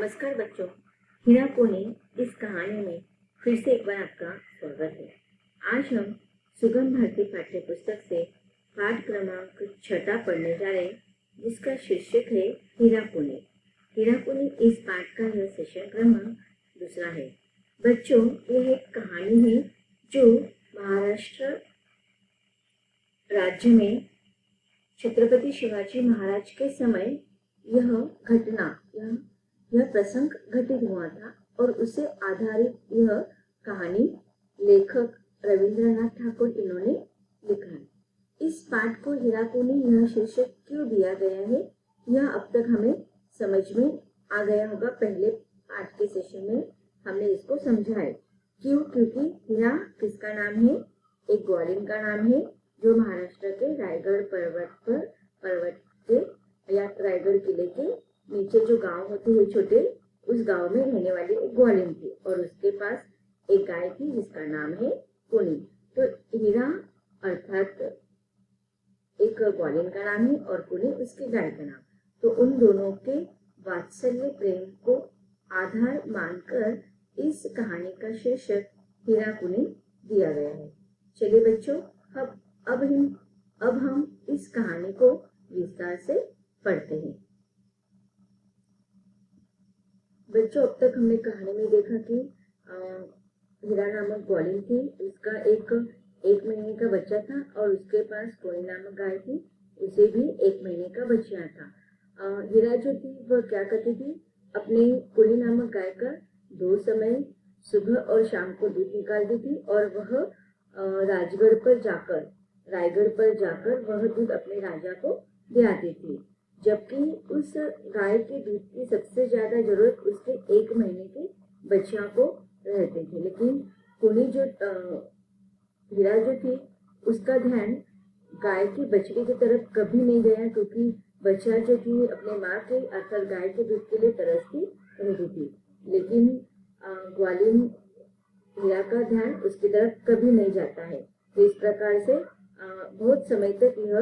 नमस्कार बच्चों, हीरा कोने इस कहानी में फिर से एक बार आपका स्वागत है। आज हम सुगम भारती पाठ्य पुस्तक से पाठ क्रमांक 6 पढ़ने जा रहे हैं, जिसका शीर्षक है हीरा कोने। हीरा कोने इस पाठ का यह सेशन क्रमांक 2 है। बच्चों, यह एक कहानी है जो महाराष्ट्र राज्य में छत्रपति शिवाजी महाराज के समय यह प्रसंग घटित हुआ था और उसे आधारित यह कहानी लेखक रविंद्रनाथ ठाकुर इन्होंने लिखा है। इस पाठ को हीरा कोने यह शीर्षक क्यों दिया गया है, यह अब तक हमें समझ में आ गया होगा। पहले पाठ के सेशन में हमने इसको समझा है। क्यों? क्योंकि हीरा किसका नाम है? एक ग्वालिन का नाम है जो महाराष्ट्र के रायगढ़ पर्वत के या रायगढ़ किले के नीचे जो गांव होते हैं छोटे, उस गांव में रहने वाली एक ग्वालिन थी और उसके पास एक गाय थी जिसका नाम है कोनी। तो हीरा अर्थात एक ग्वालिन का नाम है और कोनी उसकी गाय का नाम। तो उन दोनों के वात्सल्य प्रेम को आधार मानकर इस कहानी का शीर्षक हीरा कोनी दिया गया है। चलिए बच्चों, अब हम इस कहानी को विस्तार से पढ़ते हैं। बच्चों, अब तक हमने कहानी में देखा कि हीरा नामक ग्वालिन थी, उसका एक महीने का बच्चा था और उसके पास कोनी नामक गाय थी, उसे भी 1 महीने का बच्चा था। हीरा जो थी वह क्या करती थी, अपने कोनी नामक गाय का 2 समय सुबह और शाम को दूध निकालती थी और वह रायगढ़ पर जाकर वह दूध अपने राजा को दे आती थी। जबकि उस गाय के दूध की सबसे ज्यादा जरूरत उसके 1 महीने के बच्चा को रहती थी। लेकिन कोनी हीरा जो थी उसका ध्यान गाय की बछड़ी की तरफ कभी नहीं गया, क्योंकि बच्चा जो थी अपने माँ के अर्थात गाय के दूध के लिए तरसती रहती थी। लेकिन ग्वालिन हीरा का ध्यान उसकी तरफ कभी नहीं जाता है। तो इस प्रकार से बहुत समय तक यह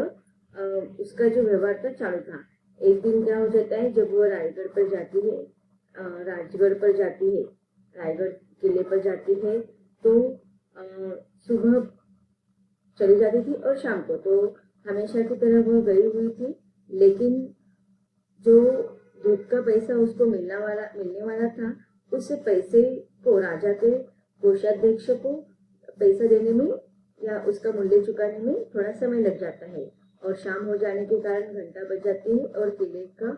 उसका जो व्यवहार था चालू था। एक दिन क्या हो जाता है, जब वो रायगढ़ पर जाती है, रायगढ़ किले पर जाती है, तो सुबह चली जाती थी और शाम को तो हमेशा की तरह वो गई हुई थी। लेकिन जो दूध का पैसा उसको मिलने वाला था, उस पैसे को राजा के कोषाध्यक्ष को पैसा देने में या उसका मूल्य चुकाने में थोड़ा समय लग जाता है और शाम हो जाने के कारण घंटा बज जाती है और किले का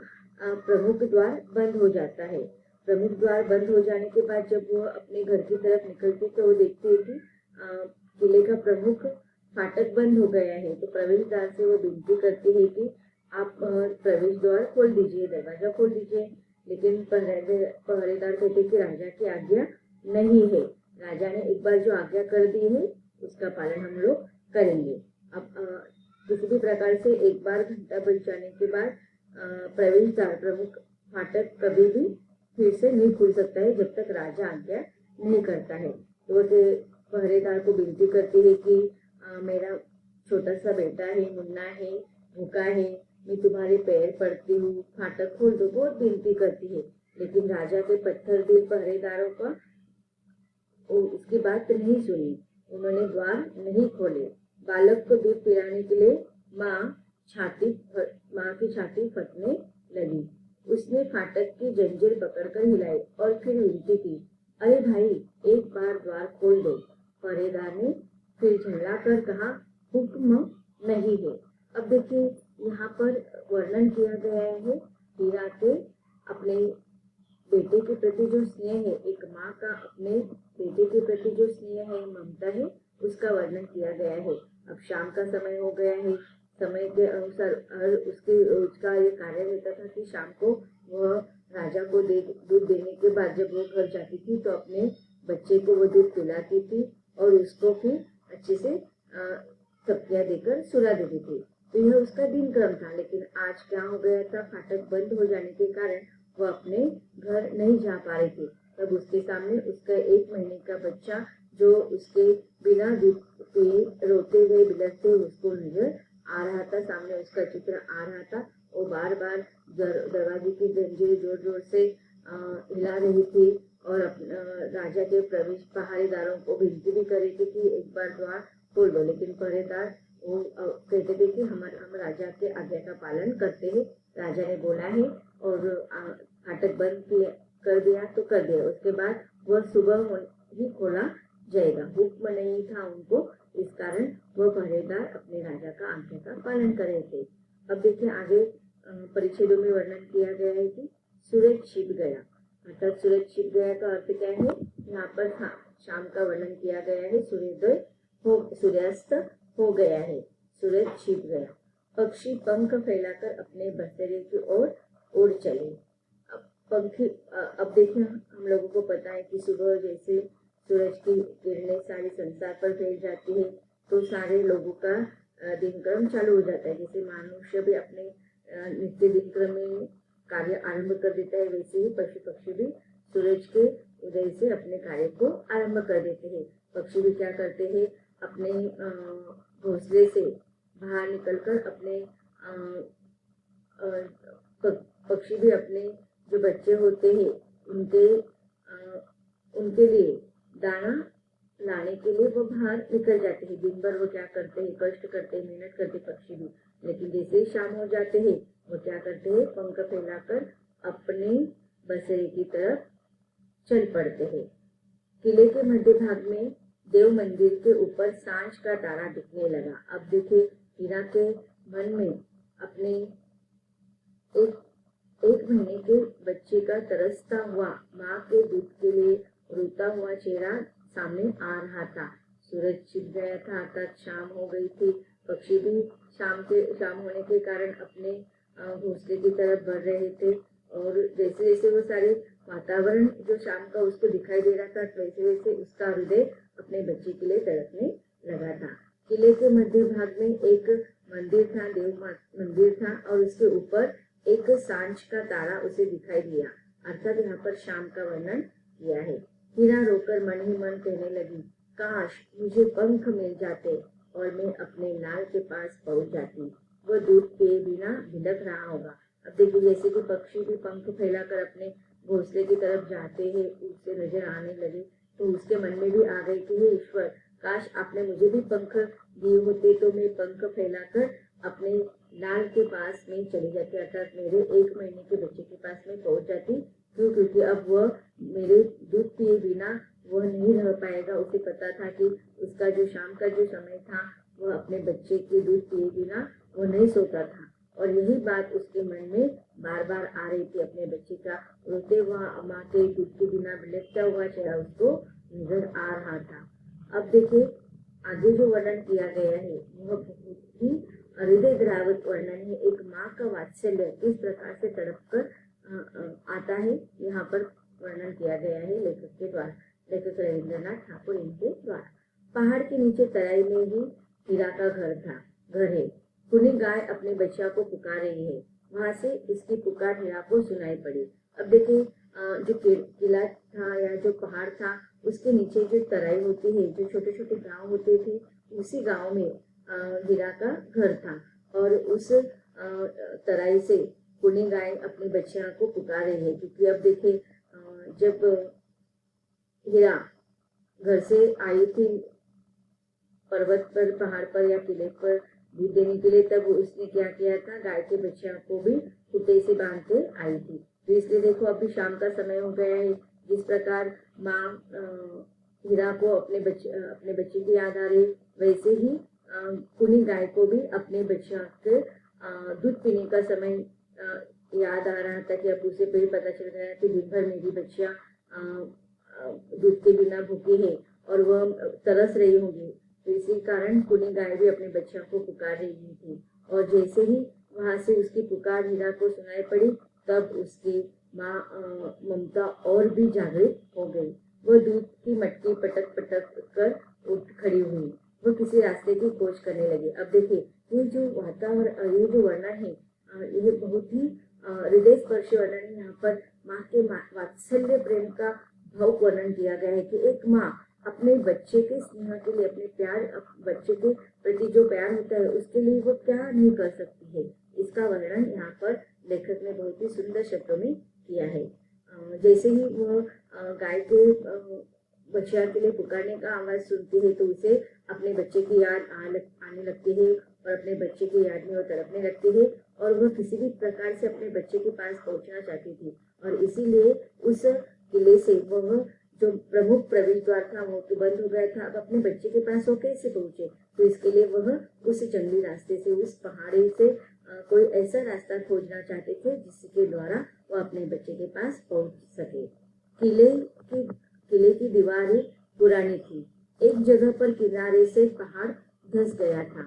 प्रमुख द्वार बंद हो जाता है। प्रमुख द्वार बंद हो जाने के बाद जब वो अपने घर की तरफ निकलती तो वो देखती है कि किले का प्रमुख फाटक बंद हो गया है। तो प्रवेशद्वार से वो विनती करती है कि आप प्रवेश द्वार खोल दीजिए, दरवाजा खोल दीजिए। लेकिन पहरेदार कहते कि राजा की आज्ञा नहीं है, राजा ने एक बार जो आज्ञा कर दी है उसका पालन हम लोग करेंगे। अब किसी भी प्रकार से एक बार घंटा बज जाने के बाद प्रवेशद्वार प्रमुख फाटक कभी भी फिर से नहीं खुल सकता है जब तक राजा आज्ञा नहीं करता है। तो वो पहरेदार को विनती करती है कि मेरा छोटा सा बेटा है, मुन्ना है, भूखा है, मैं तुम्हारे पैर पड़ती हूँ, फाटक खोल दो, बहुत विनती करती है। लेकिन राजा के पत्थर दिल पहरेदारों का उसकी बात नहीं सुनी, उन्होंने द्वार नहीं खोले। बालक को दूध पिलाने के लिए माँ की छाती फटने लगी। उसने फाटक की जंजीर पकड़कर हिलाई और फिर विनती की, अरे भाई, एक बार द्वार खोल दो। पहरेदार ने फिर झल्लाकर कहा, हुक्म नहीं है। अब देखिए, यहाँ पर वर्णन किया गया है हीरा के अपने बेटे के प्रति जो स्नेह है, एक माँ का अपने बेटे के प्रति जो स्नेह है, ममता है, उसका वर्णन किया गया है। अब शाम का समय हो गया है, समय के अनुसार उसका ये कार्य रहता था कि शाम को वह राजा को दूध देने के बाद जब वो घर जाती थी तो अपने बच्चे को वो दूध पिलाती थी और उसको फिर अच्छे से थपकियां देकर सुला देती थी। तो यह उसका दिन क्रम था। लेकिन आज क्या हो गया था, फाटक बंद हो जाने के कारण वो अपने घर नहीं जा पा रही थी। तब उसके सामने उसका 1 महीने का बच्चा जो उसके बिना दूध पिए रोते हुए बिलखते उसको नजर आ रहा था, सामने उसका चित्र आ रहा था। वो बार बार दरवाजे की जंजीर जोर जोर से हिला रही थी और राजा के प्रवेश पहरेदारों को विनती भी कर रही थी कि एक बार द्वार खोल दो, लेकिन पहरेदार वो कहते थे कि हम राजा के आज्ञा का पालन करते हैं, राजा ने बोला है और फाटक बंद कर दिया तो कर दिया। उसके बाद वह सुबह ही खोला जाएगा, हुक्म नहीं था उनको, इस कारण वह पहरेदार अपने राजा का आज्ञा का पालन कर रहे थे। अब देखिए आगे परिच्छेदों में वर्णन किया गया है कि सूरज छिप गया, अर्थात सूरज छिप गया का अर्थ क्या है, यहाँ पर शाम का वर्णन किया गया है, सूर्यास्त हो गया है, सूरज छिप गया। पक्षी पंख फैलाकर अपने बसेरे की ओर उड़ चले। अब देखिए हम लोगों को पता है कि सुबह जैसे सूरज की किरणें सारे संसार पर फैल जाती है तो सारे लोगों का दिनक्रम चालू हो जाता है। जैसे मनुष्य भी अपने नित्य दिनक्रम में कार्य आरंभ कर देता है, वैसे ही पशु पक्षी भी सूरज के उदय से अपने कार्य को आरंभ कर देते हैं। पक्षी भी क्या करते हैं, अपने घोंसले से बाहर निकलकर अपने पक्षी भी अपने जो बच्चे होते हैं उनके लिए दाना लाने के लिए वो बाहर निकल जाते हैं। दिन भर वो क्या करते हैं, कष्ट करते हैं, मेहनत करते पक्षी भी, लेकिन जैसे ही शाम हो जाते हैं वो क्या करते हैं, पंख फैलाकर अपने बसेरे की तरफ चल पड़ते हैं। किले के मध्य भाग में देव मंदिर के ऊपर सांझ का तारा दिखने लगा। अब देखिए हीरा के मन में अपने एक महीने के बच्चे का तरसता हुआ माँ के दूध के लिए रोता हुआ चेहरा सामने आ रहा था। सूरज छिप गया था, अर्थात शाम हो गई थी। पक्षी भी शाम होने के कारण अपने घोंसले की तरफ बढ़ रहे थे और जैसे जैसे वो सारे वातावरण जो शाम का उसको दिखाई दे रहा था, वैसे वैसे उसका हृदय अपने बच्चे के लिए तड़पने लगा था। किले के मध्य भाग में एक मंदिर था, देव मंदिर था और उसके ऊपर एक सांझ का तारा उसे दिखाई दिया, अर्थात यहाँ पर शाम का वर्णन किया है। हीरा रोकर मन ही मन कहने लगी, काश मुझे पंख मिल जाते और मैं अपने लाल के पास पहुंच जाती, वह दूध पिए बिना भिलक रहा होगा। अब देखिए जैसे कि पक्षी भी पंख फैलाकर अपने घोंसले की तरफ जाते हैं, उसे नजर आने लगे तो उसके मन में भी आ गई कि हे ईश्वर, काश आपने मुझे भी पंख दिए होते तो मैं पंख फैलाकर अपने लाल के पास में चली जाती, अर्थात मेरे 1 महीने के बच्चे के पास में पहुंच जाती। क्यों? क्योंकि अब वह मेरे दूध पिए बिना वह नहीं रह पाएगा। उसे पता था कि उसका जो शाम का जो समय था वह अपने बच्चे के दूध पिए बिना वो नहीं सोता था और यही बात उसके मन में बार बार आ रही थी। अपने बच्चे का रोते हुआ माँ के दूध के बिना बिलखता हुआ चेहरा उसको नजर आ रहा था। अब देखिए आगे जो वर्णन किया गया है वह बहुत ही हृदय द्रावक वर्णन है। एक माँ का वात्सल्य किस प्रकार से तड़प कर आता है, यहाँ पर वर्णन किया गया है लेखक के द्वारा, लेखक रविंद्रनाथ ठाकुर इनके द्वारा। पहाड़ के नीचे तराई में ही हीरा का घर है। कुनी गाय अपने बच्चा को पुकार रही है, वहां से इसकी पुकार हीरा को सुनाई पड़ी। अब देखिए जो किला था या जो पहाड़ था उसके नीचे जो तराई होती है, जो छोटे छोटे गांव होते थे, उसी गांव में हीरा का घर था और उस तराई से कुनी गाय अपने बच्चियों को पुकार रही है। क्योंकि अब देखिए जब हीरा घर से आई थी पर्वत पर, पहाड़ पर या किले पर दूध देने के लिए, तब उसने क्या किया था, गाय के बच्चियों को भी खूंटे से बांध के आई थी। तो इसलिए देखो अभी शाम का समय हो गया है, जिस प्रकार माँ हीरा को अपने बच्चे की याद आ रही, वैसे ही कुनी गाय को भी अपने बच्चों के दूध पीने का समय याद आ रहा था कि अब उसे फिर पता चल गया कि दिन भर मेरी बच्चियां दूध के बिना भूखी है और वह तरस रही होंगी। तो इसी कारण कुनी गाय भी अपने बच्चों को पुकार रही थी और जैसे ही वहां से उसकी पुकार हीरा को सुनाई पड़ी तब उसकी माँ ममता और भी जागृत हो गई। वह दूध की मटकी पटक पटक कर उठ खड़ी हुई, वह किसी रास्ते की खोज करने लगी। अब देखिए ये जो वातावरण, ये जो वर्णन है, ये बहुत ही हृदय स्पर्शी वर्णन है। यहाँ पर माँ के वात्सल्य प्रेम का भावुक वर्णन किया गया है कि एक माँ अपने बच्चे के स्नेह के लिए, अपने प्यार, बच्चे के प्रति जो प्यार होता है उसके लिए वो क्या नहीं कर सकती है, इसका वर्णन यहाँ पर लेखक ने बहुत ही सुंदर शब्दों में किया है। जैसे ही वो गाय के बछिया के लिए पुकारने का आवाज सुनती है तो उसे अपने बच्चे की याद आने लगती है और अपने बच्चे की याद में वो तड़पने लगती है और वह किसी भी प्रकार से अपने बच्चे के पास पहुंचना चाहती थी और इसीलिए उस किले से वह जो प्रमुख प्रवेश द्वार था वो तो बंद हो गया था। अब अपने बच्चे के पास वो कैसे पहुंचे, तो इसके लिए वह उस जंगली रास्ते से, उस पहाड़ी से कोई ऐसा रास्ता खोजना चाहते थे जिसके द्वारा वो अपने बच्चे के पास पहुंच सके। किले की दीवारें पुरानी थी। एक जगह पर किनारे से पहाड़ धंस गया था।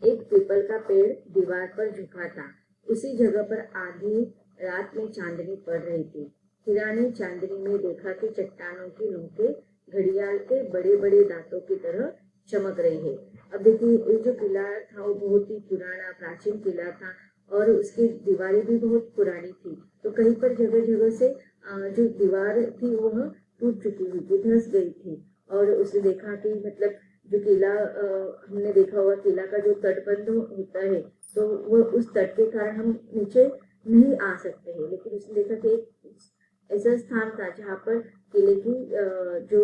एक पीपल का पेड़ दीवार पर झुका था। उसी जगह पर आधी रात में चांदनी पड़ रही थी। हीरा ने चांदनी में देखा कि चट्टानों की नोकें घड़ियाल के बड़े बड़े दांतों की तरह चमक रही है। अब देखिए, ये जो किला था वो बहुत ही पुराना प्राचीन किला था और उसकी दीवारें भी बहुत पुरानी थी। तो कहीं पर जगह जगह से जो दीवार थी वह टूट चुकी हुई थी, धंस गई थी। और उसने देखा कि मतलब जो किला हमने देखा हुआ किला का जो तटबंध होता है तो वो उस तट के कारण हम नीचे नहीं आ सकते हैं, लेकिन उसने देखा कि एक ऐसा स्थान था जहाँ पर किले की जो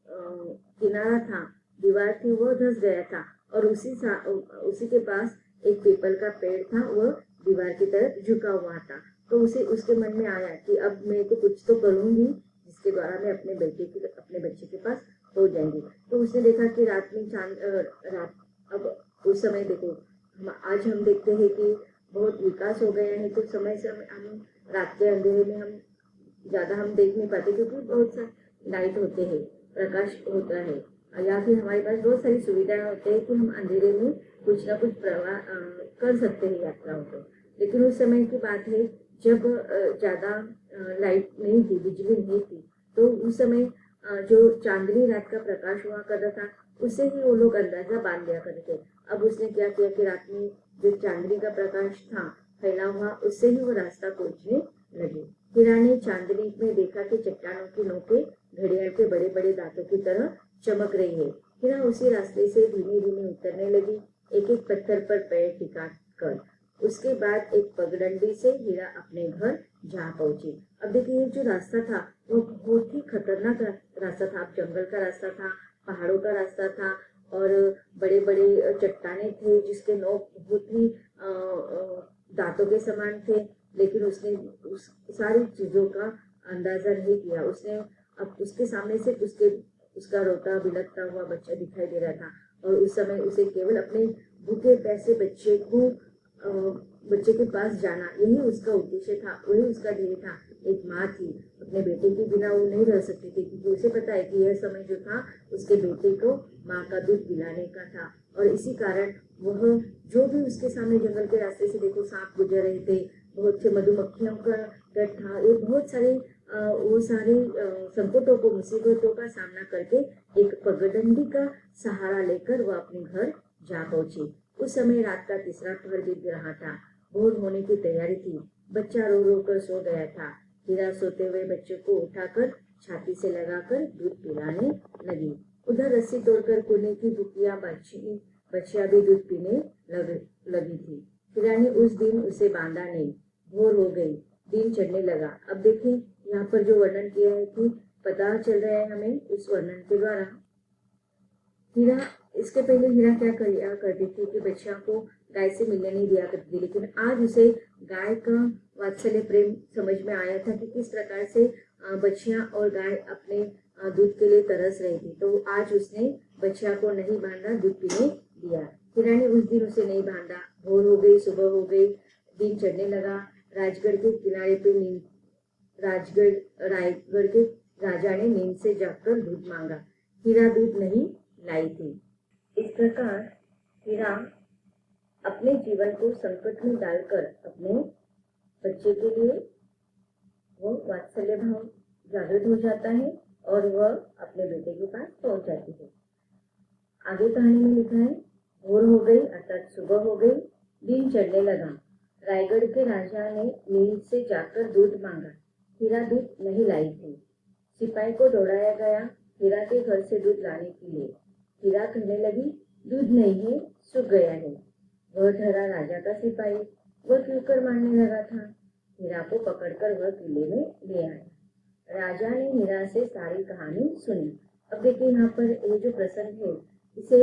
किनारा था, दीवार थी, वो धंस गया था और उसी के पास एक पीपल का पेड़ था, वह दीवार की तरफ झुका हुआ था। तो उसके मन में आया कि अब मैं तो कुछ तो करूंगी जिसके द्वारा मैं अपने बच्चे के पास हो जाएंगी। तो उसने देखा कि रात अब उस समय देखो, आज हम देखते हैं कि बहुत विकास हो गया है, तो समय से हम रात के अंधेरे में हम देख नहीं पाते क्योंकि बहुत सारे लाइट होते हैं, प्रकाश होता है, या फिर हमारे पास बहुत सारी सुविधाएं होती है कि हम अंधेरे में कुछ ना कुछ कर सकते हैं यात्राओं को। लेकिन उस समय की बात है जब ज्यादा लाइट नहीं थी, बिजली नहीं थी, तो उस समय जो चांदनी रात का प्रकाश हुआ करता था उससे ही वो लोग अंदाजा बांध लिया करते थे। अब उसने क्या किया कि रात में जो चांदनी का प्रकाश था फैला हुआ, उससे ही वो रास्ता खोजने लगे। हीरा ने चांदनी में देखा कि चट्टानों की नोकें घड़ियाल के बड़े बड़े दांतों की तरह चमक रही है। हीरा उसी रास्ते से धीमे धीमे उतरने लगी, एक एक पत्थर पर पैर टिका कर। उसके बाद एक पगडंडी से हीरा अपने घर जा पहुंची। अब देखिए, ये जो रास्ता था वो बहुत ही खतरनाक रास्ता था। जंगल का रास्ता था, पहाड़ों का रास्ता था और बड़े बड़े चट्टाने थे जिसके नोक बहुत ही दांतों के समान थे। लेकिन उसने उस सारी चीजों का अंदाजा नहीं किया। उसने अब उसके सामने से उसका रोता बिलखता हुआ बच्चा दिखाई दे रहा था और उस समय उसे केवल अपने भूखे प्यासे बच्चे के पास जाना, यही उसका उद्देश्य था, वही उसका ध्येय था। एक माँ थी, अपने बेटे के बिना वो नहीं रह सकती थी क्योंकि उसे पता है कि यह समय जो था उसके बेटे को माँ का दूध पिलाने का था। और इसी कारण वह जो भी उसके सामने जंगल के रास्ते से देखो सांप गुजर रहे थे, बहुत से मधुमक्खियों का डर था, ये बहुत सारे वो सारे संकटों को, मुसीबतों का सामना करके एक पगडंडी का सहारा लेकर वह अपने घर जा पहुंची। उस समय रात का तीसरा पहर बीत रहा था। भोर होने की तैयारी थी। बच्चा रो रो कर सो गया था। हीरा सोते हुए बच्चे को उठाकर छाती से लगाकर दूध पिलाने लगी। उधर रस्सी तोड़कर कुने की बुकिया बच्चिया भी दूध पीने लगी थी। हीरा ने उस दिन उसे बांधा नहीं। भोर हो गई, दिन चढ़ने लगा। अब देखें यहाँ पर जो वर्णन किया है कि पता चल रहा है हमें उस वर्णन के द्वारा। हीरा इसके पहले हीरा क्या करती थी कि बच्चियों को गाय से मिलने नहीं दिया करती थी, लेकिन आज उसे गाय का वात्सल्य प्रेम समझ में आया था कि किस प्रकार से बच्चियां और गाय अपने दूध के लिए तरस रही थी। तो आज उसने बच्चिया को नहीं बांधा, दूध पीने दिया। हीरा ने उस दिन उसे नहीं बांधा। भोर हो गई, सुबह हो गई, दिन चढ़ने लगा। राजगढ़ के किनारे पे रायगढ़ के राजा ने नींद से जागकर दूध मांगा। हीरा दूध नहीं लाई थी। इस प्रकार हीरा अपने जीवन को संकट में डालकर अपने बच्चे के लिए वो वात्सल्य भाव जागृत हो जाता है और वह अपने बेटे के पास पहुंच जाती है। आगे कहानी में लिखा है, भोर हो गई अर्थात सुबह हो गई, दिन चढ़ने लगा। रायगढ़ के राजा ने नींद से जाकर दूध मांगा। हीरा दूध नहीं लाई थी। सिपाही को दौड़ाया गया हीरा के घर से दूध लाने के लिए। हीरा कहने लगी, दूध नहीं है, सूख गया है। वह ठहरा राजा का सिपाही, वह क्यों कर मारने लगा था। हीरा को पकड़कर वह किले में ले आया। राजा ने हीरा से सारी कहानी सुनी। अब देखिए यहाँ पर ये जो प्रसंग है इसे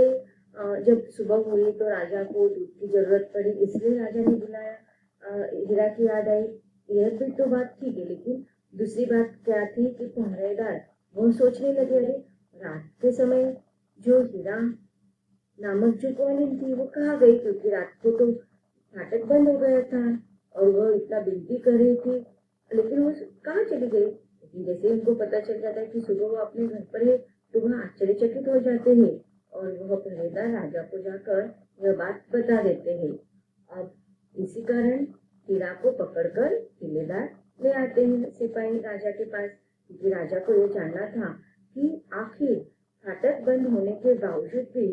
जब सुबह हुई तो राजा को दूध की जरूरत पड़ी, इसलिए राजा ने बुलाया। हीरा की याद आई। यह भी तो बात ठीक है, लेकिन दूसरी बात क्या थी कि पहरेदार वो सोचने लगे, अरे रात के समय जो हीरा नामक जो ग्वालिन थी वो कहाँ गई, क्योंकि रात को तो फाटक बंद हो गया था और वह इतना विनती कर रही थी, लेकिन वो कहाँ चली गई। लेकिन जैसे उनको पता चल जाता है कि सुबह वो अपने घर पर है तो वह आश्चर्यचकित हो जाते हैं और वह पहरेदार राजा को जाकर यह बात बता देते हैं। अब इसी कारण हीरा को पकड़कर किलेदार ले आते हैं सिपाही राजा के पास, क्योंकि राजा को यह जानना था कि आखिर फाटक बंद होने के बावजूद भी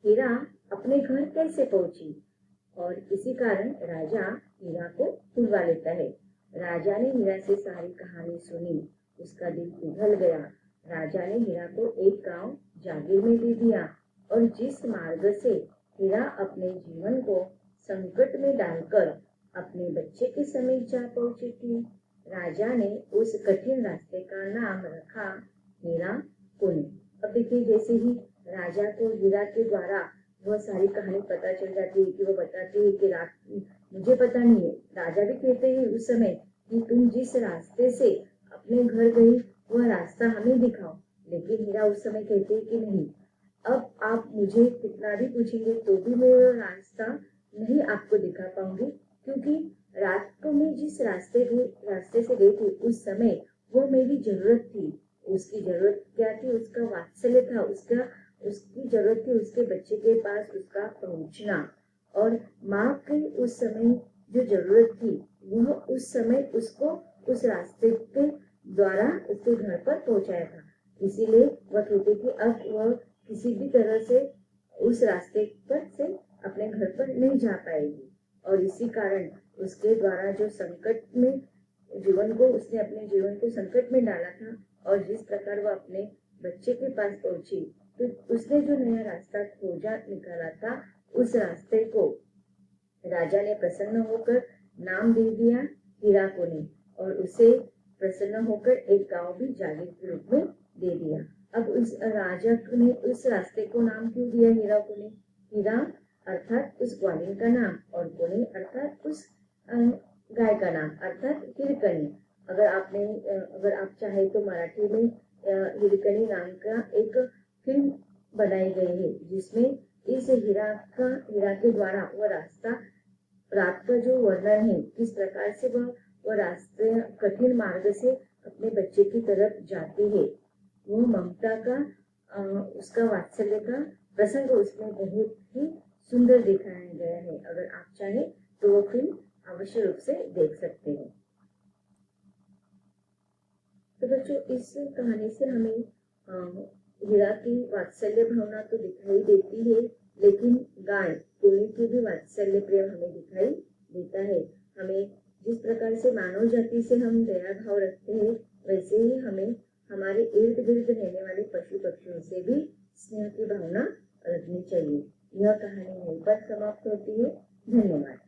हीरा अपने घर कैसे पहुंची। और इसी कारण राजा हीरा को बुलवा लेता है। राजा ने हीरा से सारी कहानी सुनी, उसका दिल पिघल गया। राजा ने हीरा को एक गांव जागीर में दे दिया और जिस मार्ग से हीरा अपने जीवन को संकट में डालकर अपने बच्चे के समीप जा पहुंची थी, राजा ने उस कठिन रास्ते का नाम रखा हीरा कुंड। अब देखिए जैसे ही राजा को हीरा के द्वारा वह सारी कहानी पता चल जाती है कि वो बताती है कि रात मुझे पता नहीं है, राजा भी कहते हैं उस समय कि तुम जिस रास्ते से अपने घर गई वह रास्ता हमें दिखाओ, लेकिन हीरा उस समय कहते हैं कि नहीं, अब आप मुझे कितना भी पूछेंगे तो भी मैं वो रास्ता नहीं आपको दिखा पाऊंगी, क्योंकि रात को मैं जिस रास्ते से गई थी उस समय वो मेरी जरूरत थी। उसकी जरूरत क्या थी, उसका वात्सल्य था, उसकी जरूरत थी उसके बच्चे के पास उसका पहुंचना, और माँ की उस समय जो जरूरत थी वह उस समय उसको उस रास्ते के द्वारा उसके घर पर पहुंचाया था। इसीलिए वह कहते कि अब वह किसी भी तरह से उस रास्ते पर से अपने घर पर नहीं जा पाएगी, और इसी कारण उसके द्वारा जो संकट में उसने अपने जीवन को संकट में डाला था, और जिस प्रकार वह अपने बच्चे के पास पहुंची तो उसने जो नया रास्ता खोजा निकाला था, उस रास्ते को राजा ने प्रसन्न होकर नाम दे दिया हीराकुनी, और उसे प्रसन्न होकर एक गांव भी जागीर के रूप में दे दिया। अब उस राजा ने उस रास्ते को नाम क्यों दिया हीराकुनी? हीरा अर्थात उस ग्वालिन का नाम और कुनी अर्थात उस गाय का नाम अर्थात हिरकनी। अगर आप चाहे तो मराठी में हिरकनी नाम का एक फिल्म बनाई गई है, जिसमें इस हीरा के द्वारा वह रास्ता रात का जो वर्णन है, किस प्रकार से वह रास्ते कठिन मार्ग से अपने बच्चे की तरफ जाती है, वो ममता का उसका वात्सल्य का प्रसंग उसमें बहुत ही सुंदर दिखाया गया है। अगर आप चाहे तो वो फिल्म अवश्य रूप से देख सकते हैं। तो बच्चों, इस कहानी से हमें हीरा की वात्सल्य भावना तो दिखाई देती है, लेकिन गाय कुनी की भी वात्सल्य प्रेम हमें दिखाई देता है। हमें जिस प्रकार से मानव जाति से हम दया भाव रखते हैं, वैसे ही हमें हमारे इर्द गिर्द रहने वाले पशु पक्षियों से भी स्नेह की भावना रखनी चाहिए। यह कहानी यहीं पर समाप्त होती है। धन्यवाद।